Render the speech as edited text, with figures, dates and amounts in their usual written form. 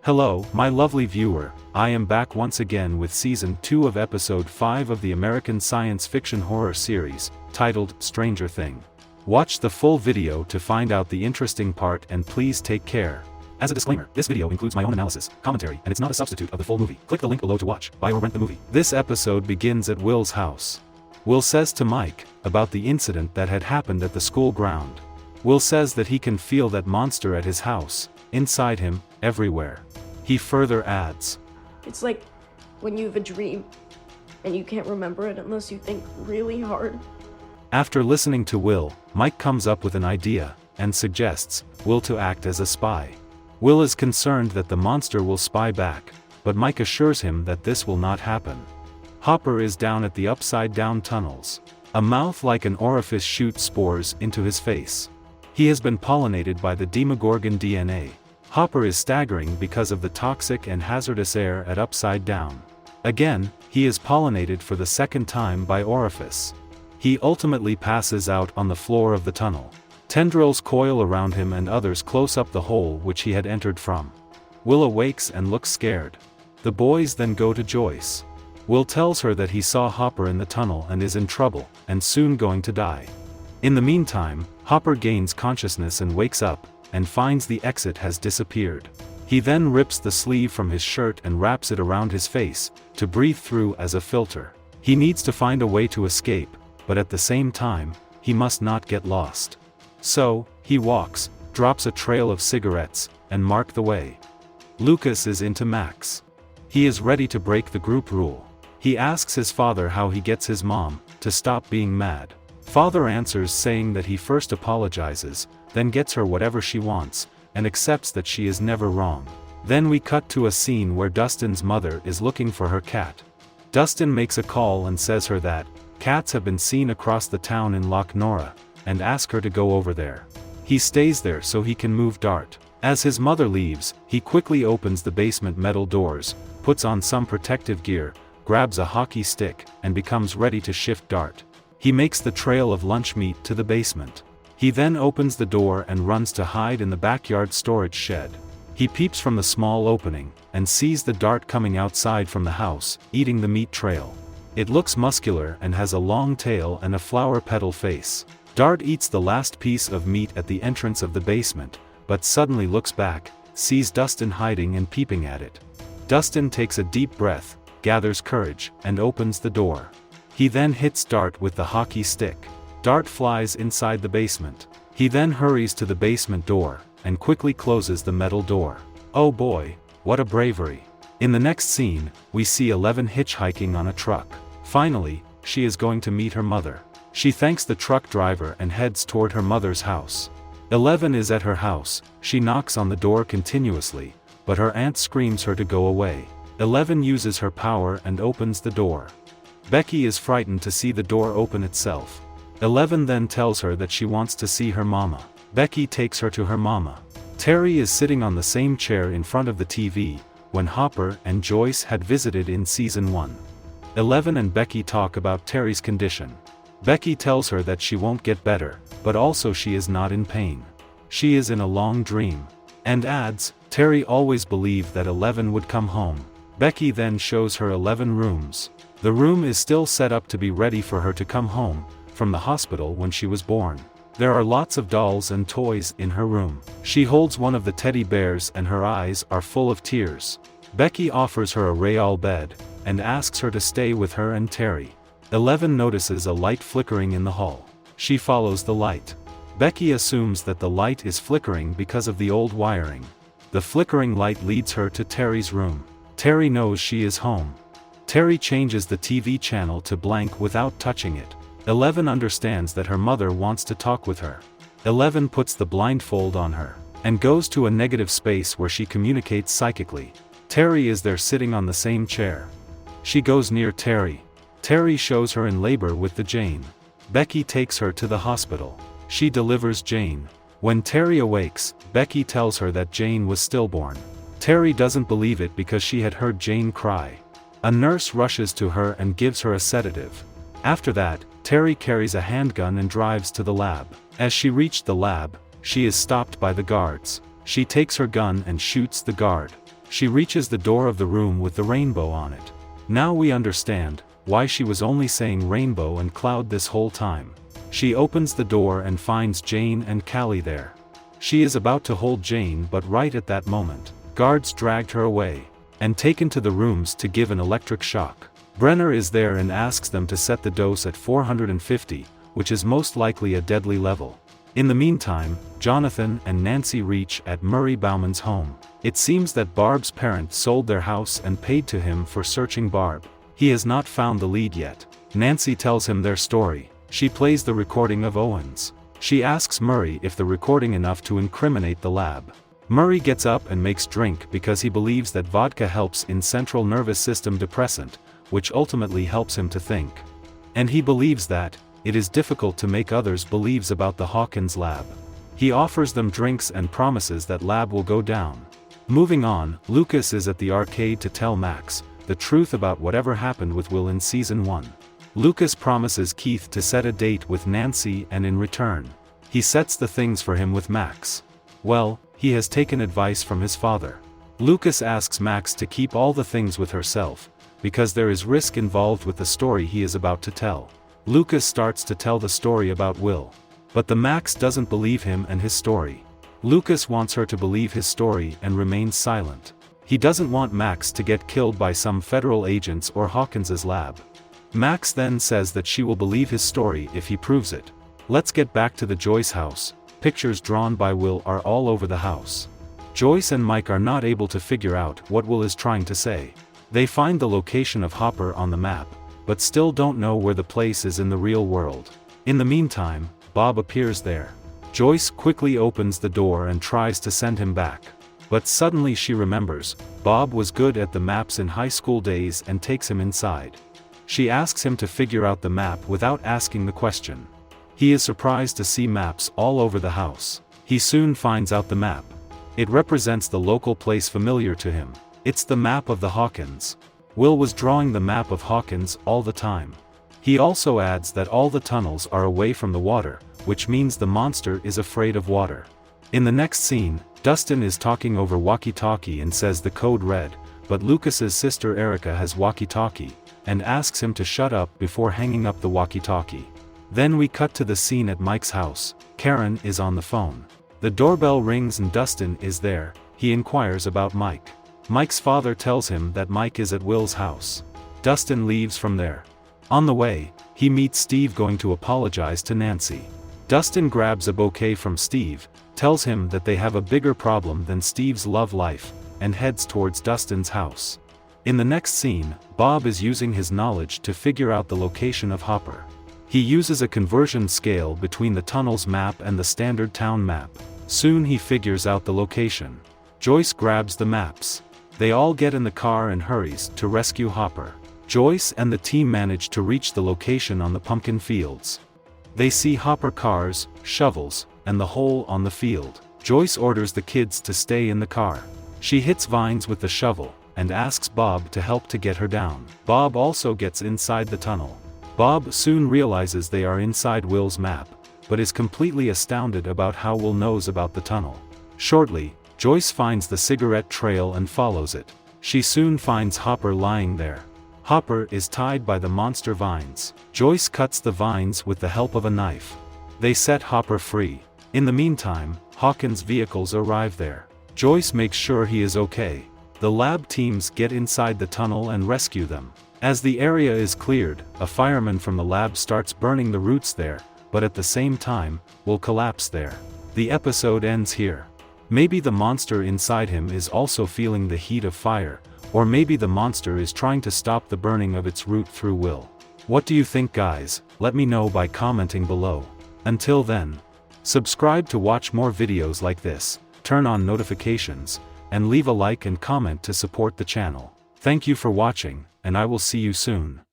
Hello, my lovely viewer, I am back once again with Season 2 of Episode 5 of the American science fiction horror series, titled Stranger Thing. Watch the full video to find out the interesting part and please take care. As a disclaimer, this video includes my own analysis, commentary, and it's not a substitute of the full movie. Click the link below to watch, buy or rent the movie. This episode begins at Will's house. Will says to Mike about the incident that had happened at the school ground. Will says that he can feel that monster at his house, inside him, everywhere. He further adds, "It's like when you have a dream, and you can't remember it unless you think really hard." After listening to Will, Mike comes up with an idea, and suggests Will to act as a spy. Will is concerned that the monster will spy back, but Mike assures him that this will not happen. Hopper is down at the upside-down tunnels. A mouth like an orifice shoots spores into his face. He has been pollinated by the Demogorgon DNA. Hopper is staggering because of the toxic and hazardous air at Upside Down. Again, he is pollinated for the second time by orifice. He ultimately passes out on the floor of the tunnel. Tendrils coil around him and others close up the hole which he had entered from. Will awakes and looks scared. The boys then go to Joyce. Will tells her that he saw Hopper in the tunnel and is in trouble, and soon going to die. In the meantime, Hopper gains consciousness and wakes up, and finds the exit has disappeared. He then rips the sleeve from his shirt and wraps it around his face, to breathe through as a filter. He needs to find a way to escape, but at the same time, he must not get lost. So, he walks, drops a trail of cigarettes, and mark the way. Lucas is into Max. He is ready to break the group rule. He asks his father how he gets his mom to stop being mad. Father answers saying that he first apologizes, then gets her whatever she wants, and accepts that she is never wrong. Then we cut to a scene where Dustin's mother is looking for her cat. Dustin makes a call and says her that cats have been seen across the town in Loch Nora, and ask her to go over there. He stays there so he can move Dart. As his mother leaves, he quickly opens the basement metal doors, puts on some protective gear, grabs a hockey stick, and becomes ready to shift Dart. He makes the trail of lunch meat to the basement. He then opens the door and runs to hide in the backyard storage shed. He peeps from the small opening, and sees the Dart coming outside from the house, eating the meat trail. It looks muscular and has a long tail and a flower petal face. Dart eats the last piece of meat at the entrance of the basement, but suddenly looks back, sees Dustin hiding and peeping at it. Dustin takes a deep breath, gathers courage, and opens the door. He then hits Dart with the hockey stick. Dart flies inside the basement. He then hurries to the basement door, and quickly closes the metal door. Oh boy, what a bravery. In the next scene, we see Eleven hitchhiking on a truck. Finally, she is going to meet her mother. She thanks the truck driver and heads toward her mother's house. Eleven is at her house. She knocks on the door continuously, but her aunt screams her to go away. Eleven uses her power and opens the door. Becky is frightened to see the door open itself. Eleven then tells her that she wants to see her mama. Becky takes her to her mama. Terry is sitting on the same chair in front of the TV, when Hopper and Joyce had visited in Season 1. Eleven and Becky talk about Terry's condition. Becky tells her that she won't get better, but also she is not in pain. She is in a long dream. And adds, Terry always believed that Eleven would come home. Becky then shows her 11 rooms. The room is still set up to be ready for her to come home from the hospital when she was born. There are lots of dolls and toys in her room. She holds one of the teddy bears and her eyes are full of tears. Becky offers her a Rayal bed, and asks her to stay with her and Terry. Eleven notices a light flickering in the hall. She follows the light. Becky assumes that the light is flickering because of the old wiring. The flickering light leads her to Terry's room. Terry knows she is home. Terry changes the TV channel to blank without touching it. Eleven understands that her mother wants to talk with her. Eleven puts the blindfold on her, and goes to a negative space where she communicates psychically. Terry is there sitting on the same chair. She goes near Terry. Terry shows her in labor with the Jane. Becky takes her to the hospital. She delivers Jane. When Terry awakes, Becky tells her that Jane was stillborn. Terry doesn't believe it because she had heard Jane cry. A nurse rushes to her and gives her a sedative. After that, Terry carries a handgun and drives to the lab. As she reached the lab, she is stopped by the guards. She takes her gun and shoots the guard. She reaches the door of the room with the rainbow on it. Now we understand why she was only saying rainbow and cloud this whole time. She opens the door and finds Jane and Callie there. She is about to hold Jane, but right at that moment, guards dragged her away and taken to the rooms to give an electric shock. Brenner is there and asks them to set the dose at 450, which is most likely a deadly level. In the meantime, Jonathan and Nancy reach at Murray Bauman's home. It seems that Barb's parents sold their house and paid to him for searching Barb. He has not found the lead yet. Nancy tells him their story. She plays the recording of Owens. She asks Murray if the recording enough to incriminate the lab. Murray gets up and makes drink because he believes that vodka helps in central nervous system depressant, which ultimately helps him to think. And he believes that it is difficult to make others believes about the Hawkins lab. He offers them drinks and promises that lab will go down. Moving on, Lucas is at the arcade to tell Max the truth about whatever happened with Will in season 1. Lucas promises Keith to set a date with Nancy, and in return, he sets the things for him with Max. Well, he has taken advice from his father. Lucas asks Max to keep all the things with herself, because there is risk involved with the story he is about to tell. Lucas starts to tell the story about Will. But the Max doesn't believe him and his story. Lucas wants her to believe his story and remains silent. He doesn't want Max to get killed by some federal agents or Hawkins's lab. Max then says that she will believe his story if he proves it. Let's get back to the Joyce house. Pictures drawn by Will are all over the house. Joyce and Mike are not able to figure out what Will is trying to say. They find the location of Hopper on the map, but still don't know where the place is in the real world. In the meantime, Bob appears there. Joyce quickly opens the door and tries to send him back. But suddenly she remembers, Bob was good at the maps in high school days and takes him inside. She asks him to figure out the map without asking the question. He is surprised to see maps all over the house. He soon finds out the map. It represents the local place familiar to him. It's the map of the Hawkins. Will was drawing the map of Hawkins all the time. He also adds that all the tunnels are away from the water, which means the monster is afraid of water. In the next scene, Dustin is talking over walkie-talkie and says the code red, but Lucas's sister Erica has walkie-talkie, and asks him to shut up before hanging up the walkie-talkie. Then we cut to the scene at Mike's house. Karen is on the phone. The doorbell rings and Dustin is there. He inquires about Mike. Mike's father tells him that Mike is at Will's house. Dustin leaves from there. On the way, he meets Steve going to apologize to Nancy. Dustin grabs a bouquet from Steve, tells him that they have a bigger problem than Steve's love life, and heads towards Dustin's house. In the next scene, Bob is using his knowledge to figure out the location of Hopper. He uses a conversion scale between the tunnel's map and the standard town map. Soon he figures out the location. Joyce grabs the maps. They all get in the car and hurries to rescue Hopper. Joyce and the team manage to reach the location on the pumpkin fields. They see Hopper cars, shovels, and the hole on the field. Joyce orders the kids to stay in the car. She hits Vines with the shovel, and asks Bob to help to get her down. Bob also gets inside the tunnel. Bob soon realizes they are inside Will's map, but is completely astounded about how Will knows about the tunnel. Shortly, Joyce finds the cigarette trail and follows it. She soon finds Hopper lying there. Hopper is tied by the monster vines. Joyce cuts the vines with the help of a knife. They set Hopper free. In the meantime, Hawkins' vehicles arrive there. Joyce makes sure he is okay. The lab teams get inside the tunnel and rescue them. As the area is cleared, a fireman from the lab starts burning the roots there, but at the same time, will collapse there. The episode ends here. Maybe the monster inside him is also feeling the heat of fire, or maybe the monster is trying to stop the burning of its root through Will. What do you think, guys? Let me know by commenting below. Until then, subscribe to watch more videos like this, turn on notifications, and leave a like and comment to support the channel. Thank you for watching, and I will see you soon.